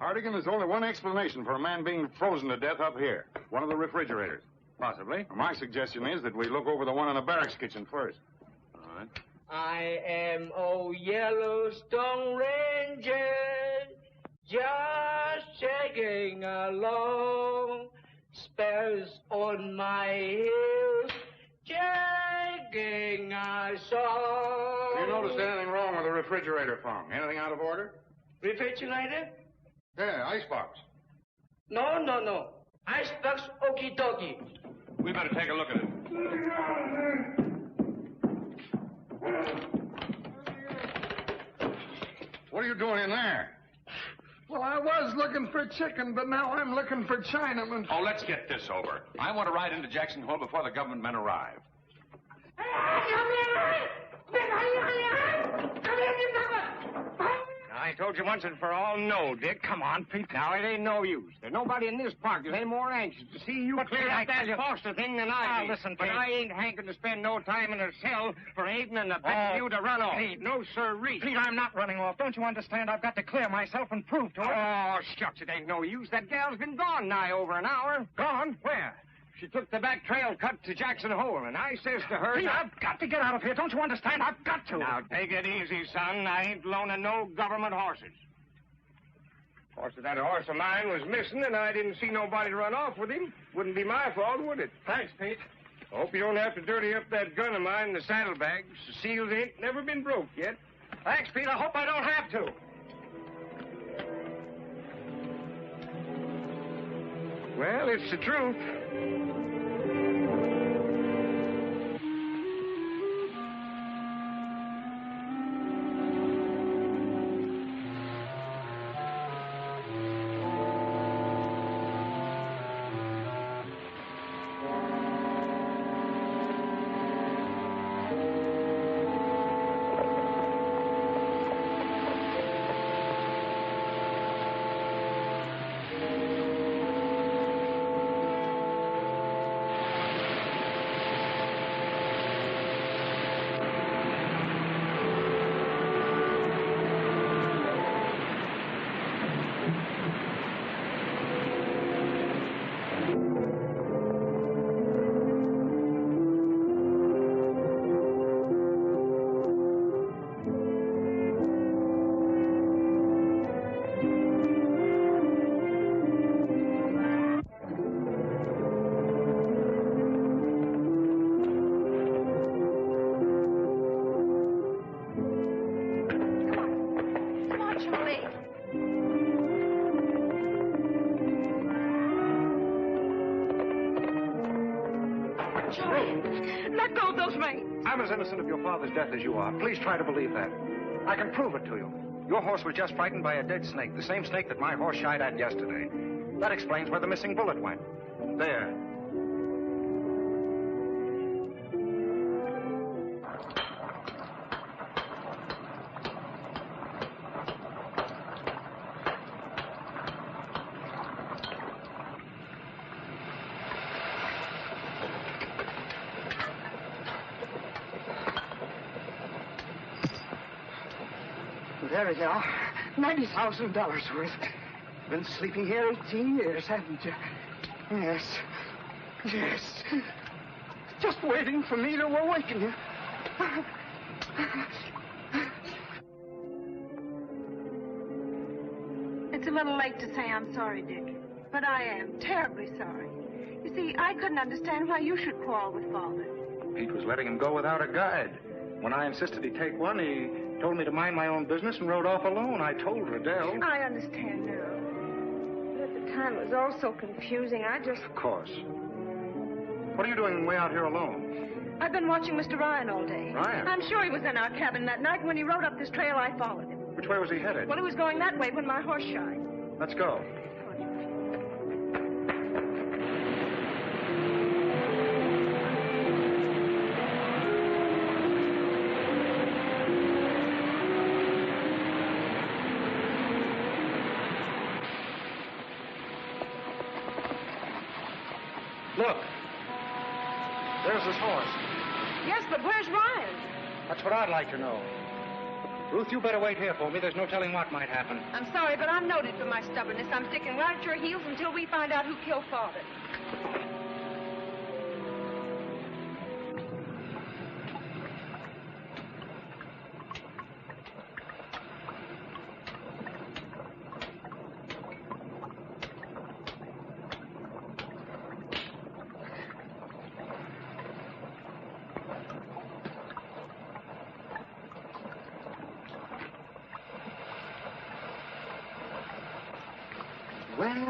Hardigan, there's only one explanation for a man being frozen to death up here. One of the refrigerators. Possibly. My suggestion is that we look over the one in the barracks kitchen first. All right. I am old Yellowstone Ranger, just checking along. Spells on my heels, checking a song. Have you noticed anything wrong with the refrigerator, Fong? Anything out of order? Refrigerator? Yeah, icebox. No. Icebox, okie dokie. We better take a look at it. What are you doing in there? Well, I was looking for chicken, but now I'm looking for Chinaman. Oh, let's get this over. I want to ride into Jackson Hole before the government men arrive. I told you once and for all, no, Dick. Come on, Pete. Now, it ain't no use. There's nobody in this park that's any more anxious to see you clear up that Foster thing than I be. Listen, but Pete. I ain't hankered to spend no time in a cell for aiding and abetting you to run off. Pete. No, sirree. Pete, I'm not running off. Don't you understand? I've got to clear myself and prove to her. Oh, shucks, it ain't no use. That gal's been gone nigh over an hour. Gone? Where? She took the back trail cut to Jackson Hole, and I says to her... Pete, I've got to get out of here. Don't you understand? I've got to. Now, take it easy, son. I ain't loaning no government horses. Of course, if that horse of mine was missing and I didn't see nobody run off with him, wouldn't be my fault, would it? Thanks, Pete. I hope you don't have to dirty up that gun of mine in the saddlebags. The seals ain't never been broke yet. Thanks, Pete. I hope I don't have to. Well, it's the truth. Let go of those reins. I'm as innocent of your father's death as you are. Please try to believe that. I can prove it to you. Your horse was just frightened by a dead snake, the same snake that my horse shied at yesterday. That explains where the missing bullet went. There. There we go. $90,000 worth. Been sleeping here 18 years, haven't you? Yes. Yes. Just waiting for me to awaken you. It's a little late to say I'm sorry, Dick. But I am terribly sorry. You see, I couldn't understand why you should quarrel with Father. Pete was letting him go without a guide. When I insisted he take one, he told me to mind my own business and rode off alone. I told Riddell. I understand now. But at the time, it was all so confusing. Of course. What are you doing way out here alone? I've been watching Mr. Ryan all day. Ryan? I'm sure he was in our cabin that night. When he rode up this trail, I followed him. Which way was he headed? Well, he was going that way when my horse shied. Let's go. Look. There's his horse. Yes, but where's Ryan? That's what I'd like to know. Ruth, you better wait here for me. There's no telling what might happen. I'm sorry, but I'm noted for my stubbornness. I'm sticking right at your heels until we find out who killed Father.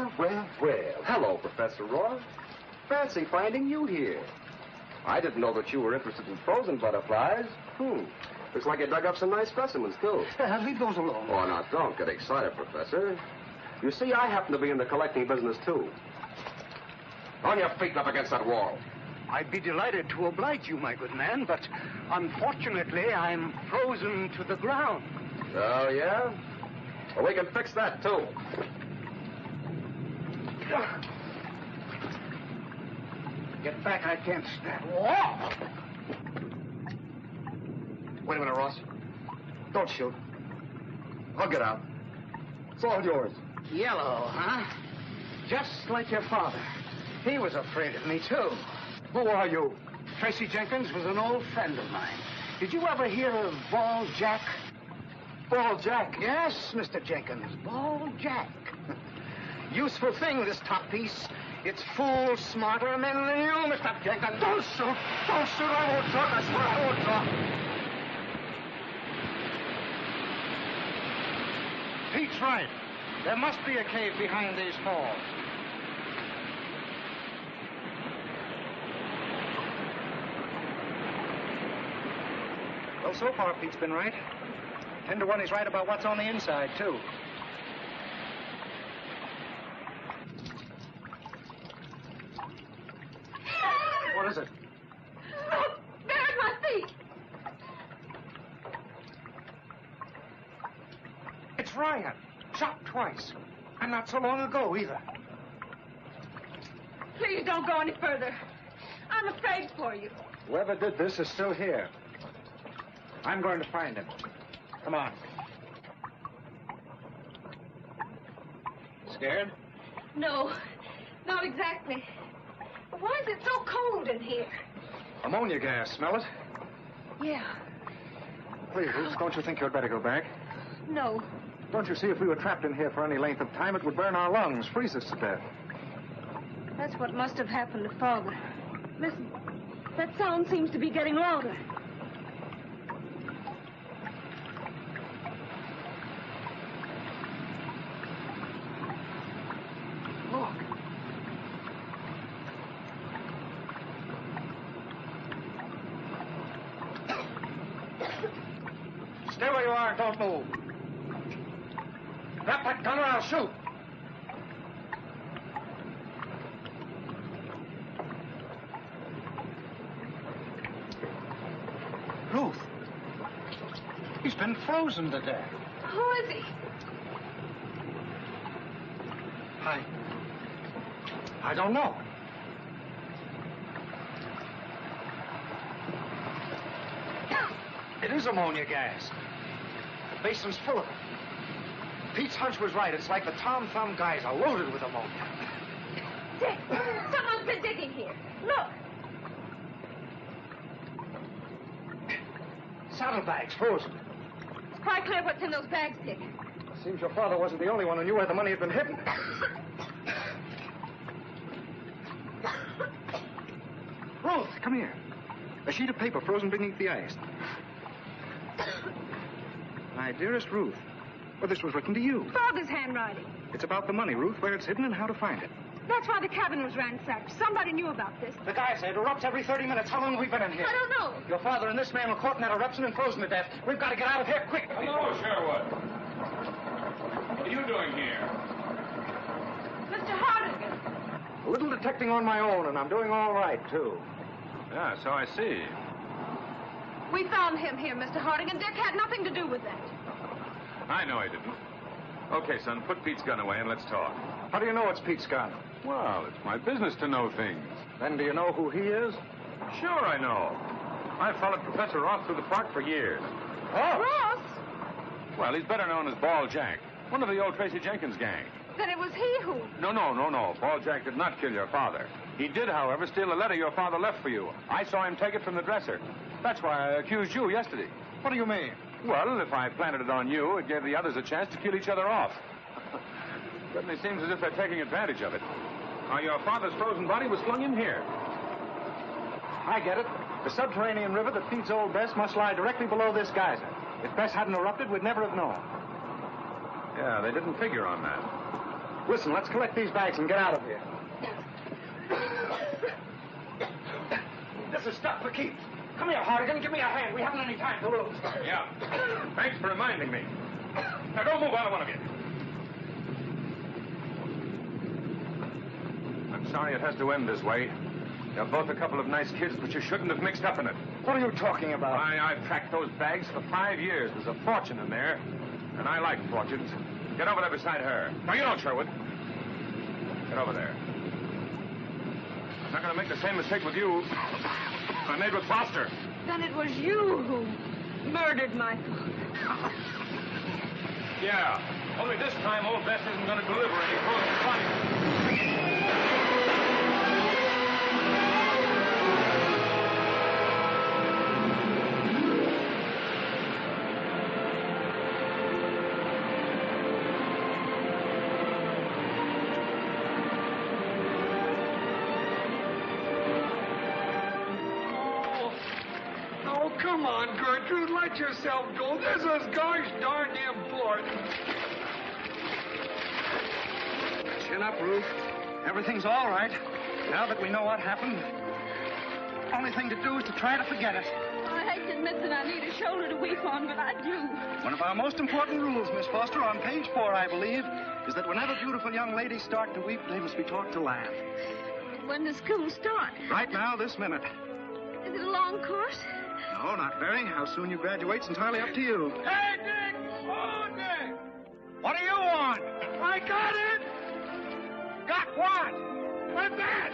Well. Hello, Professor Roy. Fancy finding you here. I didn't know that you were interested in frozen butterflies. Looks like you dug up some nice specimens, too. Leave those alone. Oh, now, don't get excited, Professor. You see, I happen to be in the collecting business, too. On your feet up against that wall. I'd be delighted to oblige you, my good man, but unfortunately, I'm frozen to the ground. Oh, yeah? Well, we can fix that, too. Get back, I can't stand. Whoa! Wait a minute, Ross. Don't shoot. I'll get out. It's all yours. Yellow, huh? Just like your father. He was afraid of me, too. Who are you? Tracy Jenkins was an old friend of mine. Did you ever hear of Ball Jack? Ball Jack? Yes, Mr. Jenkins. Ball Jack. Useful thing, this top piece. It's fools smarter men than you, Mr. Jenkins. Don't shoot! Don't shoot! I won't talk. I swear I won't talk. Pete's right. There must be a cave behind these falls. Well, so far, Pete's been right. 10 to 1, he's right about what's on the inside, too. What is it? Look, there at my feet. It's Ryan. Shot twice. And not so long ago, either. Please don't go any further. I'm afraid for you. Whoever did this is still here. I'm going to find him. Come on. Scared? No, not exactly. But why is it so cold in here? Ammonia gas. Smell it? Yeah. Please, Ruth, don't you think you'd better go back? No. Don't you see, if we were trapped in here for any length of time, it would burn our lungs, freeze us to death. That's what must have happened to Father. Listen, that sound seems to be getting louder. Look. Stay where you are and don't move. Drop that gun or I'll shoot. Ruth. He's been frozen to death. Who is he? I don't know. It is ammonia gas. The basin's full of it. Pete's hunch was right. It's like the Tom Thumb geyser loaded with ammonia. Dick, someone's been digging here. Look. Saddlebags frozen. It's quite clear what's in those bags, Dick. Seems your father wasn't the only one who knew where the money had been hidden. Ruth, come here. A sheet of paper frozen beneath the ice. My dearest Ruth. Well, this was written to you. Father's handwriting. It's about the money, Ruth, where it's hidden and how to find it. That's why the cabin was ransacked. Somebody knew about this. The guy said it erupts every 30 minutes. How long have we been in here? I don't know. Your father and this man were caught in that eruption and frozen to death. We've got to get out of here quick. Hello, Sherwood. What are you doing here? Mr. Hardigan. A little detecting on my own, and I'm doing all right, too. Yeah, so I see. We found him here, Mr. Hardigan. Dick had nothing to do with that. I know he didn't. Okay, son, put Pete's gun away and let's talk. How do you know it's Pete's gun? Well, it's my business to know things. Then do you know who he is? Sure I know. I've followed Professor Ross through the park for years. Oh! Ross? Well, he's better known as Ball Jack, one of the old Tracy Jenkins gang. Then it was he who... No. Ball Jack did not kill your father. He did, however, steal a letter your father left for you. I saw him take it from the dresser. That's why I accused you yesterday. What do you mean? Well, if I planted it on you, it gave the others a chance to kill each other off. Certainly seems as if they're taking advantage of it. Now, your father's frozen body was flung in here. I get it. The subterranean river that feeds Old Bess must lie directly below this geyser. If Bess hadn't erupted, we'd never have known. Yeah, they didn't figure on that. Listen, let's collect these bags and get out of here. This is stuff for keeps. Come here, Hardigan. Give me a hand. We haven't any time to lose. Yeah. Thanks for reminding me. Now, don't move, either one of you. I'm sorry it has to end this way. You're both a couple of nice kids, but you shouldn't have mixed up in it. What are you talking about? I've tracked those bags for 5 years. There's a fortune in there, and I like fortunes. Get over there beside her. No, you don't, Sherwood. Get over there. I'm not going to make the same mistake with you I made with Foster. Then it was you who murdered my father. Yeah. Only this time, old Bess isn't going to deliver any frozen bodies. Come on, Gertrude, let yourself go. This is gosh darn important. Chin up, Ruth. Everything's all right. Now that we know what happened, only thing to do is to try to forget it. I hate to admit that I need a shoulder to weep on, but I do. One of our most important rules, Miss Foster, on page 4, I believe, is that whenever beautiful young ladies start to weep, they must be taught to laugh. When does school start? Right now, this minute. Is it a long course? No, not very. How soon you graduate's entirely up to you. Hey, Dick! Oh, Dick! What do you want? I got it! Got what? My bat!